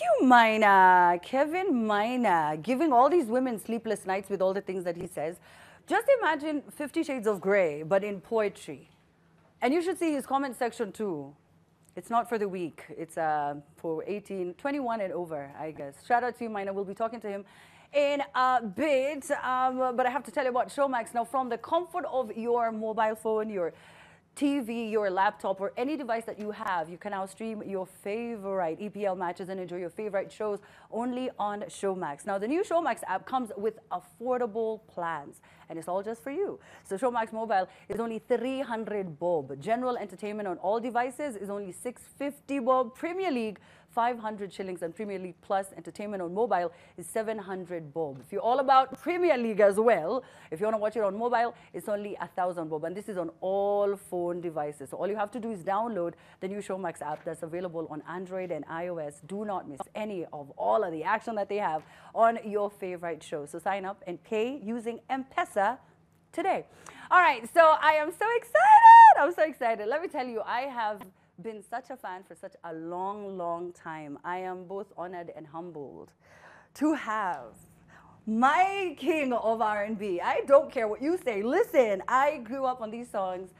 you, Mina? Kevin Mina, giving all these women sleepless nights with all the things that he says. Just imagine 50 Shades of Grey, but in poetry. And you should see his comment section too. It's not for the weak. It's for 18, 21 and over, I guess. Shout out to you, Mina. We'll be talking to him in a bit. But I have to tell you about Showmax. Now, from the comfort of your mobile phone, your TV, your laptop, or any device that you have, you can now stream your favorite EPL matches and enjoy your favorite shows only on Showmax. Now, the new Showmax app comes with affordable plans, and it's all just for you. So Showmax Mobile is only 300 bob. General entertainment on all devices is only 650 bob. Premier League, 500 shillings, and Premier League Plus entertainment on mobile is 700 bob. If you're all about Premier League as well, if you want to watch it on mobile, it's only 1,000 bob. And this is on all phone devices. So all you have to do is download the new Showmax app that's available on Android and iOS. Do not miss any of all of the action that they have on your favorite show. So sign up and pay using M-Pesa today. All right, so I am so excited. I'm so excited. Let me tell you, I have been such a fan for such a long, long time. I am both honored and humbled to have my king of R&B. I don't care what you say. Listen, I grew up on these songs.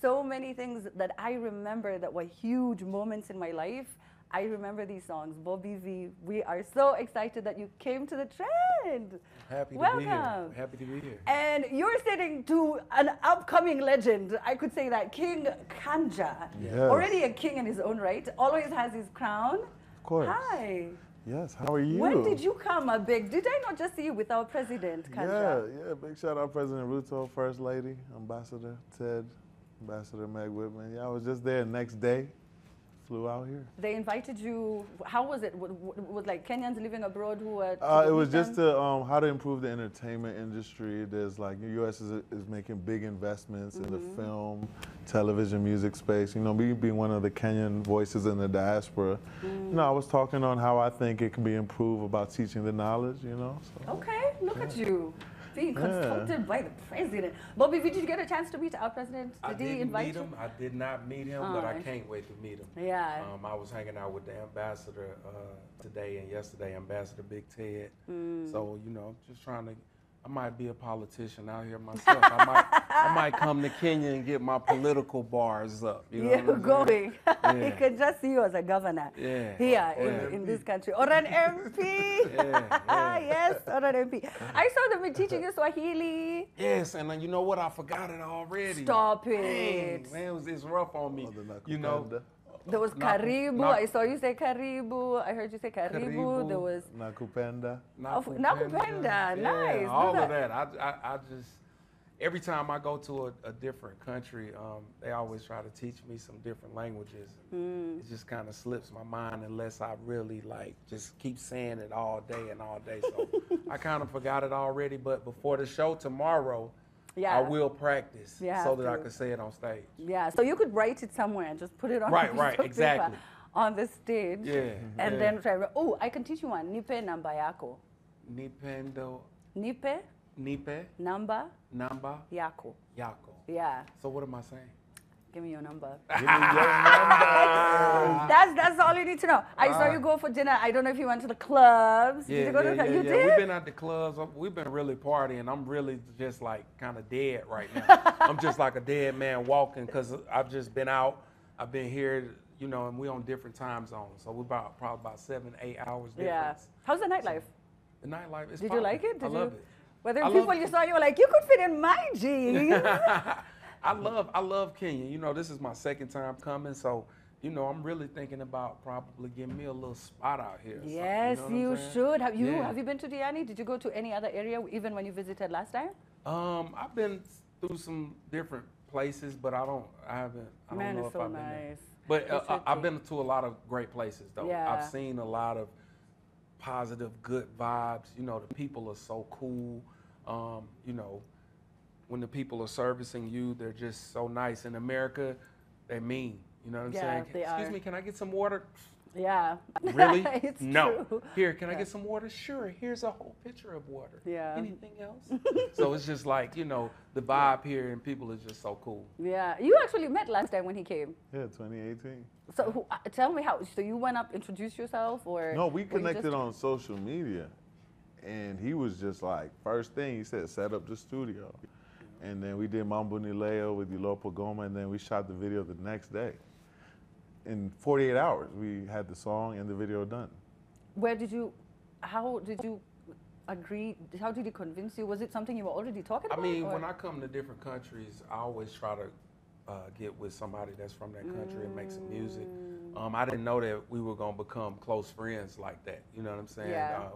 So many things that I remember that were huge moments in my life. I remember these songs. Bobby V, we are so excited that you came to the trend. Happy to Welcome. be here. Happy to be here. And you're sitting to an upcoming legend. I could say that, King Kanja. Yes. Already a king in his own right. Always has his crown. Of course. Hi. Yes, how are you? When did you come, Big? Did I not just see you with our president, Kanja? Yeah, big shout out President Ruto, First Lady, Ambassador Ted, Ambassador Meg Whitman. Yeah, I was just there next day. Flew out here. They invited you. How was it? Was like Kenyans living abroad who were? It was just to, how to improve the entertainment industry. There's like the U.S. is making big investments in the film, television, music space. You know, me being one of the Kenyan voices in the diaspora, you know, I was talking on how I think it can be improved about teaching the knowledge. You know. So. Okay, look at you. Being consulted by the president. Bobby, did you get a chance to meet our president? Did he invite you? I did not meet him, but I can't wait to meet him. Yeah. I was hanging out with the ambassador today and yesterday, Ambassador Big Ted. So, you know, just trying to, I might be a politician out here myself. I might come to Kenya and get my political bars up. You know You're going. Yeah. He can just see you as a governor here in this country. Or an MP. Yes, or an MP. I saw them teaching you Swahili. Yes, and you know what? I forgot it already. Stop it. Dang, man, it's rough on me. You know. There was Karibu. I saw you say Karibu. I heard you say Karibu. There was Nakupenda. Nakupenda. Nice. Yeah, all of that. I just, every time I go to a different country, they always try to teach me some different languages. It just kind of slips my mind unless I really like just keep saying it all day and all day. So I kind of forgot it already. But before the show tomorrow, I will practice so that I can say it on stage. Yeah, so you could write it somewhere and just put it on exactly. on the stage. Yeah. And then try. Oh, I can teach you one. Nipe namba yako. Nipendo. Nipe. Nipe. Namba. Namba. Yako. Yako. Yeah. So what am I saying? Give me your number. Give me your number. That's all you need to know. I saw you go for dinner. I don't know if you went to the clubs. Yeah, did you go to the clubs? You did? We've been at the clubs. We've been really partying. I'm really just like kind of dead right now. I'm just like a dead man walking because I've just been out. I've been here, you know, and we're on different time zones. So we're probably about 7-8 hours difference. Yeah. How's the nightlife? The nightlife is Did you like it? I love it. Were there people you saw you were like, you could fit in my jeans? I love Kenya. You know, this is my second time coming, so you know, I'm really thinking about probably getting me a little spot out here. Yes, you know should. Have you been to Diani? Did you go to any other area even when you visited last time? I've been through some different places, but I don't Man, know it's if so I've been nice. there. But I've been to a lot of great places though. Yeah. I've seen a lot of positive, good vibes. You know, the people are so cool. You know, when the people are servicing you, they're just so nice. In America, they mean. You know what I'm saying? They Excuse me, can I get some water? Yeah. Really? It's No. true. Here, can I get some water? Sure. Here's a whole pitcher of water. Yeah. Anything else? So it's just like, the vibe here and people is just so cool. Yeah. You actually met last time when he came. Yeah, 2018. So tell me how. So you went up, introduced yourself, or No, we were you connected just- on social media, and he was just like, first thing he said, set up the studio. And then we did Mambo Nileo with Yulopo Goma, and then we shot the video the next day. In 48 hours, we had the song and the video done. How did you agree? How did he convince you? Was it something you were already talking I about? mean, or- when I come to different countries, I always try to get with somebody that's from that country and make some music. I didn't know that we were gonna become close friends like that. You know what I'm saying? Yeah.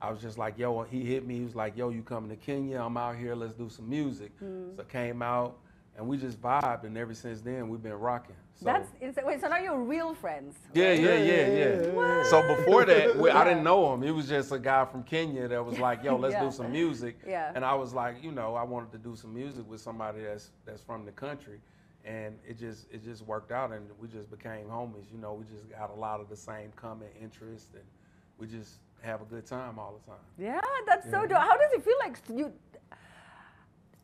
I was just like, yo, he hit me. He was like, yo, you coming to Kenya? I'm out here. Let's do some music. So came out and we just vibed, and ever since then we've been rocking. So, Wait, so now you're real friends? yeah. What? So before that, I didn't know him. He was just a guy from Kenya that was like, yo, let's Yeah. do some music. Yeah. And I was like, I wanted to do some music with somebody that's from the country. And it just worked out, and we just became homies. We just got a lot of the same common interests, and we just have a good time all the time. Yeah, that's so dope. How does it feel like you?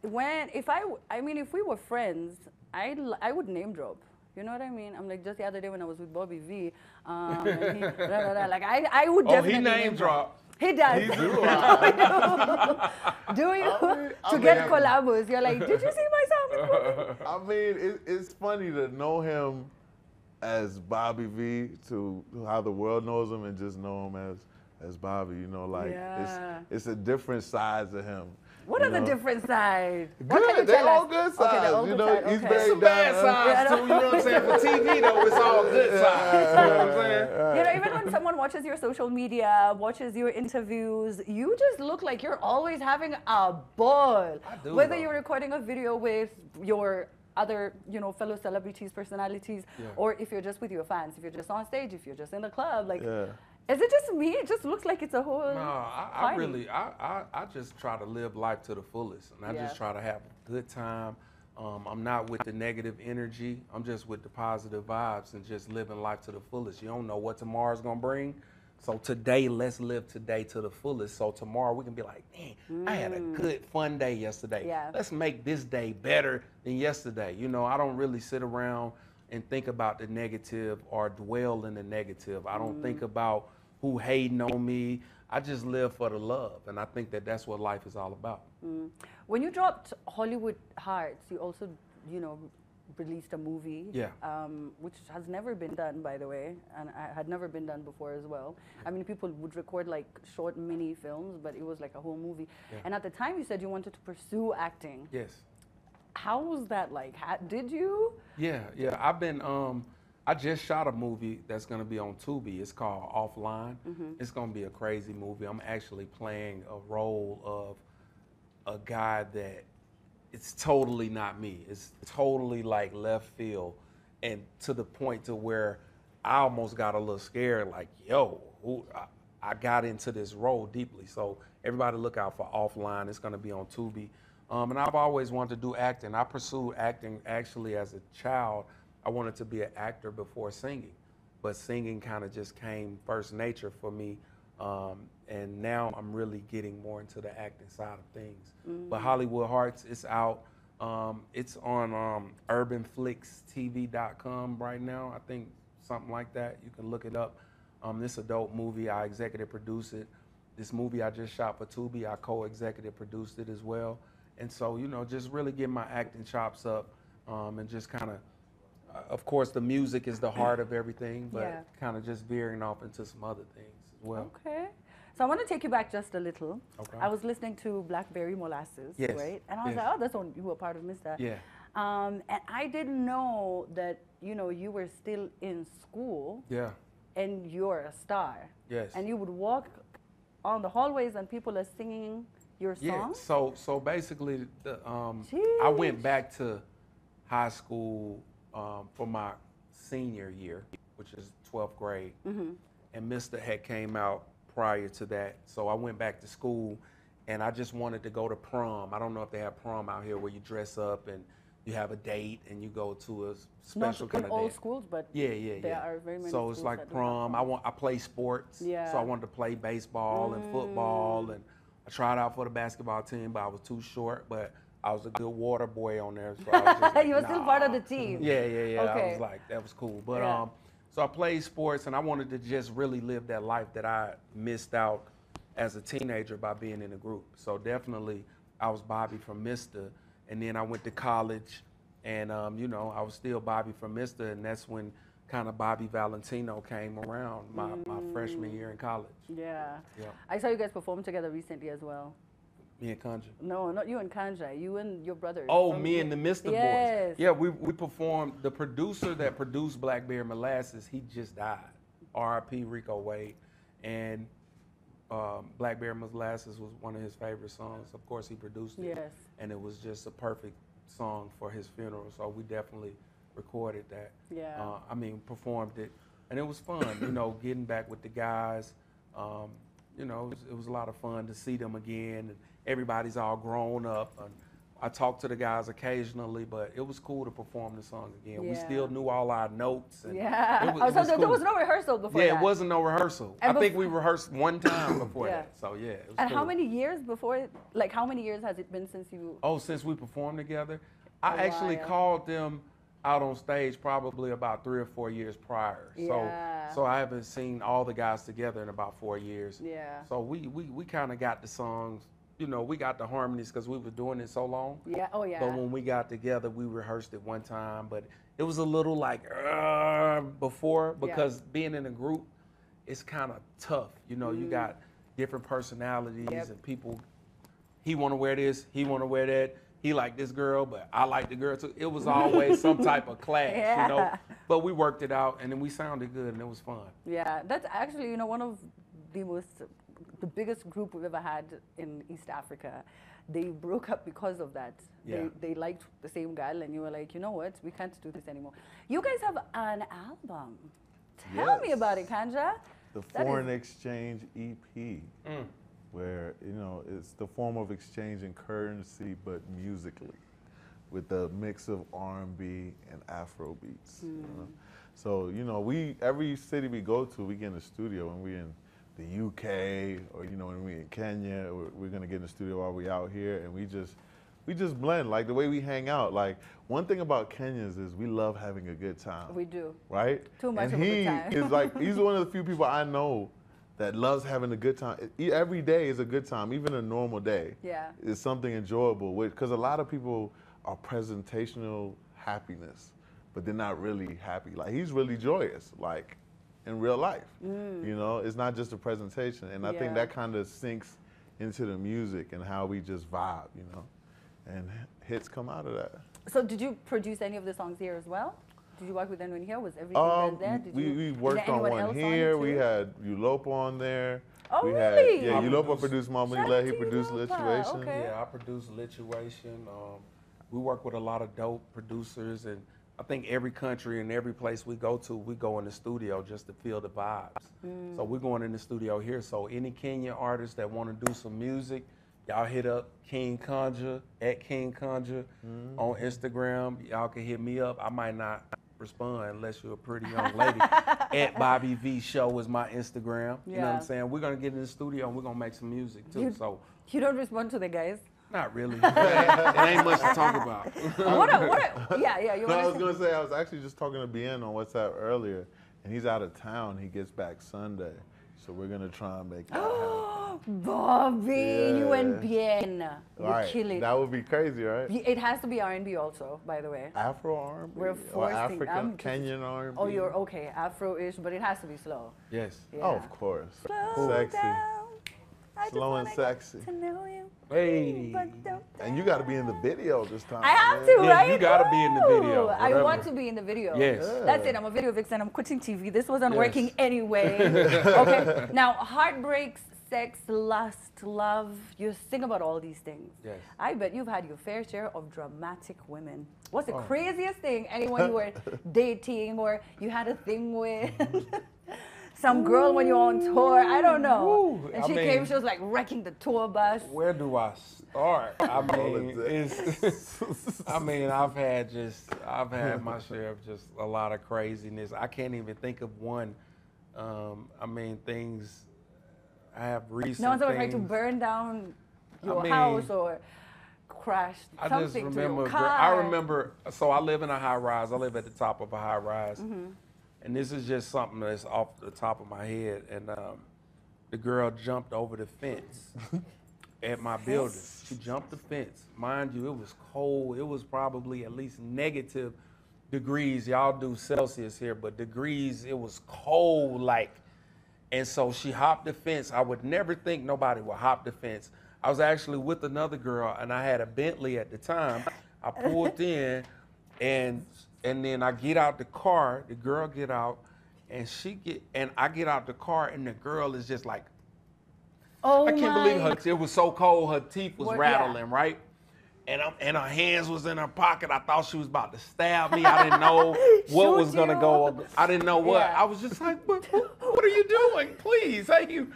If we were friends, I would name drop. You know what I mean? I'm like, just the other day when I was with Bobby V, and he, like I would definitely he name drop. He does. He do. Do you? I To get mean- collabos, you're like, did you see my song with Bobby? I mean, it's funny to know him as Bobby V to how the world knows him and just know him as Bobby. Yeah. It's a different side to him. What are the different sides? What can you Good, they're tell all us? good Okay, they're sides. all good sides. He's Okay. very Some bad down. sides too, you know what I'm saying? For TV though, it's all good sides. You know what I'm saying? Even when someone watches your social media, watches your interviews, you just look like you're always having a ball. I do, Whether though. you're recording a video with your other, fellow celebrities, personalities, Yeah. or if you're just with your fans, if you're just on stage, if you're just in the club, like, Yeah. is it just me? It just looks like it's a whole. No, I party. really, I just try to live life to the fullest, and I Yeah. just try to have a good time. I'm not with the negative energy. I'm just with the positive vibes and just living life to the fullest. You don't know what tomorrow's gonna bring. So today, let's live today to the fullest. So tomorrow we can be like, man, I had a good, fun day yesterday. Yeah. Let's make this day better than yesterday. I don't really sit around and think about the negative or dwell in the negative. I don't think about who hating on me. I just live for the love, and I think that that's what life is all about. When you dropped Hollywood Hearts, you also, released a movie. Yeah. Which has never been done, by the way, and had never been done before as well. I mean, people would record like short mini films, but it was like a whole movie. Yeah. And at the time, you said you wanted to pursue acting. Yes. How was that like? Did you? Yeah. I've been. I just shot a movie that's gonna be on Tubi. It's called Offline. It's gonna be a crazy movie. I'm actually playing a role of a guy that it's totally not me. It's totally like left field, and to the point to where I almost got a little scared. Like, yo, I got into this role deeply. So everybody look out for Offline. It's gonna be on Tubi. And I've always wanted to do acting. I pursued acting actually as a child. I wanted to be an actor before singing, but singing kind of just came first nature for me. And now I'm really getting more into the acting side of things. But Hollywood Hearts is out. It's on urbanflixtv.com right now. I think something like that. You can look it up. This a dope movie. I executive produce it. This movie I just shot for Tubi, I co-executive produced it as well. And so, just really get my acting chops up, and just kind of course, the music is the heart of everything, but kind of just veering off into some other things as well. Okay. So I want to take you back just a little. Okay. I was listening to Blackberry Molasses, Yes. right? And I was Yes. like, oh, that's when you were part of Mr. Yeah. And I didn't know that, you were still in school Yeah. and you're a star. Yes. And you would walk on the hallways and people are singing your Yeah. songs? So basically, I Jeez. went back to high school for my senior year, which is 12th grade, and Mr. had came out prior to that. So I went back to school, and I just wanted to go to prom. I don't know if they have prom out here where you dress up and you have a date and you go to a Not special kind in of all date. schools, but Yeah. there are very many So it's schools like that do have prom. proms. I play sports. Yeah. So I wanted to play baseball and football, and I tried out for the basketball team, but I was too short. But I was a good water boy on there, so I was just like, You were still part of the team. Yeah. Okay. I was like, that was cool. But Yeah. so I played sports, and I wanted to just really live that life that I missed out as a teenager by being in a group. So definitely, I was Bobby from Mr. And then I went to college, and you know, I was still Bobby from Mr. And that's when kind of Bobby Valentino came around my freshman year in college. Yeah. Yeah. I saw you guys perform together recently as well. Me and Kanja. No, not you and Kanja. You and your brothers. Oh, me and the Mr. Yes. Boys. Yeah, we performed. The producer that produced Blackberry Molasses, he just died. R.I.P. Rico Wade. And Blackberry Molasses was one of his favorite songs. Of course, he produced it. Yes. And it was just a perfect song for his funeral. So we definitely recorded that. Yeah. Performed it. And it was fun, you know, getting back with the guys. You know, it was a lot of fun to see them again. And everybody's all grown up. And I talked to the guys occasionally, but it was cool to perform the song again. We still knew all our notes. And yeah. it was There cool. was no rehearsal before Yeah, that. it wasn't no rehearsal. And I think we rehearsed one time before that. So yeah, it was And cool. how many years before, like how many years has it been since you? Oh, since we performed together? I actually while. called them out on stage probably about 3 or 4 years prior. Yeah. So I haven't seen all the guys together in about 4 years. Yeah. So we kind of got the songs, you know, we got the harmonies because we were doing it so long. Yeah. Oh yeah. But when we got together, we rehearsed it one time, but it was a little like before because being in a group, it's kind of tough. You know, you got different personalities and people. He want to wear this, he want to wear that. He liked this girl, but I like the girl too. It was always some type of clash, you know. But we worked it out, and then we sounded good, and it was fun. Yeah, that's actually, you know, one of the biggest group we've ever had in East Africa. They broke up because of that. Yeah. They liked the same girl, and you were like, you know what, we can't do this anymore. You guys have an album. Tell me about it, Kanja. The Foreign Exchange EP, where, you know, it's the form of exchanging currency, but musically, with a mix of R&B and Afro beats. You know? So, you know, every city we go to, we get in the studio, and we're in the UK, or, you know, when we're in Kenya, we're gonna get in the studio while we're out here, and we just blend, like the way we hang out. Like, one thing about Kenyans is we love having a good time. We do. Right? Too much and of a good time. he is like, he's one of the few people I know that loves having a good time. Every day is a good time, even a normal day. Yeah. Is something enjoyable, because a lot of people are presentational happiness, but they're not really happy. Like, he's really joyous, like, in real life. You know, it's not just a presentation. And I think that kind of sinks into the music and how we just vibe, you know, and hits come out of that. So did you produce any of the songs here as well? Did you work with anyone here? Was everything there? Did we worked on one here. We had Ulopa on there. Oh, we really? Had, Ulopa produced Mama Shout Nila. out He to produced Ulopa. Lituation. Okay. Yeah, I produced Lituation. We work with a lot of dope producers, and I think every country and every place we go to, we go in the studio just to feel the vibes. So we're going in the studio here. So any Kenyan artists that want to do some music, y'all hit up King Kanja, at King Kanja on Instagram. Y'all can hit me up. I might not respond unless you're a pretty young lady. At Bobby V Show is my Instagram. You know what I'm saying? We're going to get in the studio and we're going to make some music too. You don't respond to the guys? Not really. It ain't much to talk about. You No, I was going to say, I was actually just talking to Bien on WhatsApp earlier, and he's out of town. He gets back Sunday. So we're going to try and make that happen. Bobby, you and Bien. You Right. kill it. That would be crazy, right? It has to be RnB also, by the way. Afro R&B? We're Or forcing African, Kenyan R&B? Oh, you're okay, Afro-ish, but it has to be slow. Yes. Yeah. Oh, of course. Slow Sexy. down. I just Slow and wanna sexy. get to know you. Hey. But don't And you got to be in the video this time. I have man. to, Yeah, right? you gotta be in the video, Ooh, I whatever. want to be in the video. Yes. That's it. I'm a video vixen. I'm quitting TV. This wasn't Yes. working anyway. Okay. Now, heartbreaks, sex, lust, love. You sing about all these things. Yes. I bet you've had your fair share of dramatic women. What's the craziest thing anyone you were dating or you had a thing with? some girl when you're on tour. I don't know. Woo. And I she mean, came, she was like wrecking the tour bus. Where do I start? I mean, I've had my share of just a lot of craziness. I can't even think of one. Things I have recent. No one's ever tried things. to burn down your house or crash something to your car. I remember. So I live in a high rise. I live at the top of a high rise, and this is just something that's off the top of my head. And the girl jumped over the fence at my building. She jumped the fence. Mind you, it was cold. It was probably at least negative degrees. Y'all do Celsius here, but degrees, it was cold like. And so she hopped the fence. I would never think nobody would hop the fence. I was actually with another girl, and I had a Bentley at the time. I pulled in, and then I get out the car. The girl get out, and I get out the car, and the girl is just like, oh, I can't believe it was so cold. Her teeth was rattling, right? And her hands was in her pocket. I thought she was about to stab me. I didn't know what was gonna go. I didn't know what. I was just like, what are you doing? Please, thank you.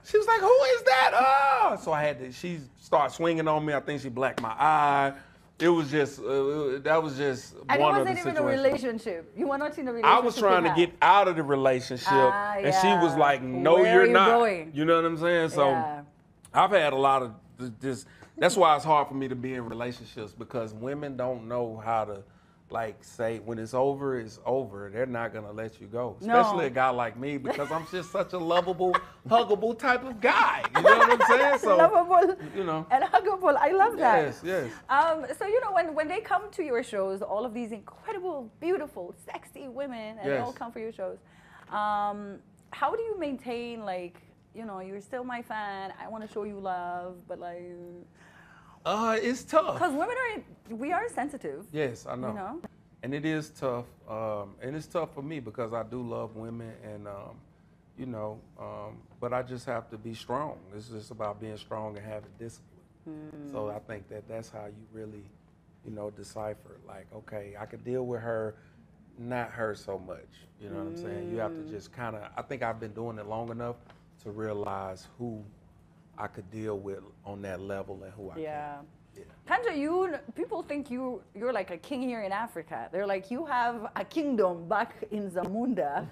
She was like, who is that? So she started swinging on me. I think she blacked my eye. It was just, that was just and one of the situations. And it wasn't even a relationship. You were not in a relationship. I was trying to get out of the relationship. And she was like, no, Where you're not. Going? You know what I'm saying? So I've had a lot of this. That's why it's hard for me to be in relationships, because women don't know how to, like, say when it's over, it's over. They're not going to let you go. Especially a guy like me, because I'm just such a lovable, huggable type of guy. You know what I'm saying? So, lovable, you know. And huggable. I love that. Yes, yes. So, when they come to your shows, all of these incredible, beautiful, sexy women, and they all come for your shows, how do you maintain, like, you're still my fan, I want to show you love, but like... It's tough. Because women we are sensitive. Yes, I know. And it is tough. And it's tough for me because I do love women, and, but I just have to be strong. It's just about being strong and having discipline. So I think that's how you really, decipher. Like, okay, I could deal with her, not her so much. You know what I'm saying? You have to just kind of, I think I've been doing it long enough to realize who I could deal with on that level and who I can't. Yeah. Tanja, people think you're like a king here in Africa. They're like, you have a kingdom back in Zamunda.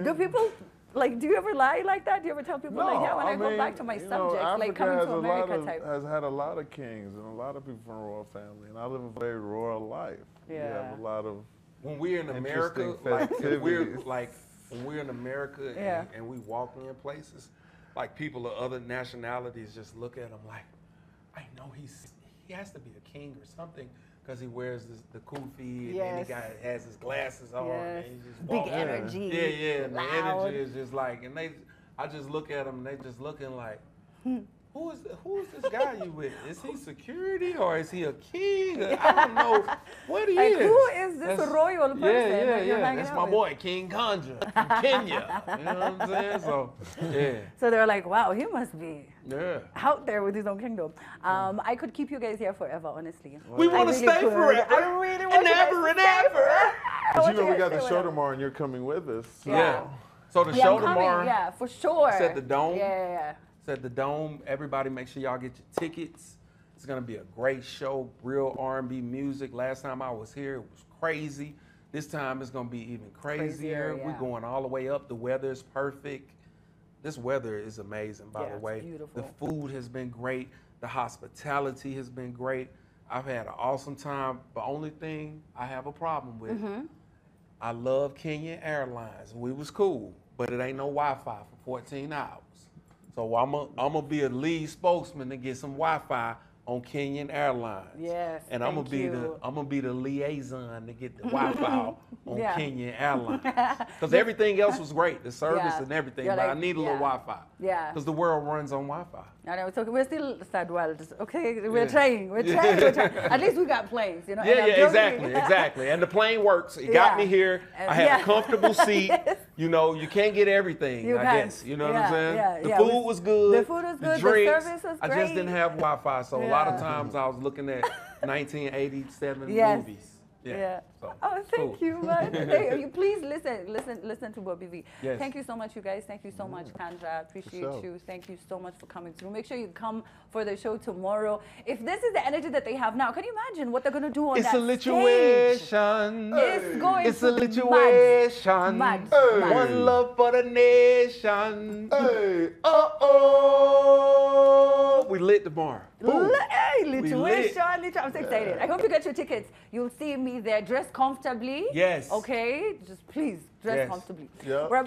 Do people, like, do you ever lie like that? Do you ever tell people, when I go back to my subjects, like coming to America type? Has had a lot of kings and a lot of people from the royal family, and I live a very royal life. Yeah. We have a lot of when we're in America, when we're in America and we walk in places, like people of other nationalities just look at him like, I know he has to be a king or something, because he wears the kufi and then he has his glasses on and he just big energy. Yeah, and loud. the energy is just like, and I just look at them and they just looking like, who is this guy you with? Is he security or is he a king? I don't know what he is. Who is this royal person? Yeah. That's my boy, King Kanja from Kenya. You know what I'm saying? So, yeah. So they're like, wow, he must be out there with his own kingdom. I could keep you guys here forever, honestly. We want to stay forever. I really want ever and ever. But we got the show tomorrow and you're coming with us. So. Yeah. So the show tomorrow. Yeah, for sure. It's at the Dome. Yeah. At the Dome. Everybody make sure y'all get your tickets. It's gonna be a great show, real R&B music. Last time I was here, it was crazy. This time it's gonna be even crazier. We're going all the way up. The weather is perfect. This weather is amazing, by the way. It's beautiful. The food has been great. The hospitality has been great. I've had an awesome time. The only thing I have a problem with, I love Kenyan Airlines. We was cool, but it ain't no Wi-Fi for 14 hours. So I'm gonna be a lead spokesman to get some Wi-Fi on Kenyan Airlines. Yes. And I'm gonna be the liaison to get the Wi-Fi on Kenyan Airlines. Because everything else was great, the service and everything, but I need a little Wi-Fi. Yeah. Because the world runs on Wi-Fi. I know. So we're still third world. Okay, we're trying. We're trying. At least we got planes, Exactly. And the plane works. It got me here. I had a comfortable seat. You can't get everything, I guess. You know what I'm saying? The food was good. The food was good. The drinks. The service was great. I just didn't have Wi-Fi, so a lot of times I was looking at 1987 movies. Yeah. So, Oh, thank cool. you, man. You please listen to Bobby V. Yes. Thank you so much, you guys. Thank you so much, Kanja. I appreciate sure. you. Thank you so much for coming through. Make sure you come for the show tomorrow. If this is the energy that they have now, can you imagine what they're gonna do on It's that a situation. It's going It's to a be situation. mad. One love for the nation. Hey, We lit the bar. Boom. Hey, lit. lituation. I'm so excited. I hope you get your tickets. You'll see me there. Dress comfortably. Yes. Okay? Just please dress Yes. comfortably. Yeah. We're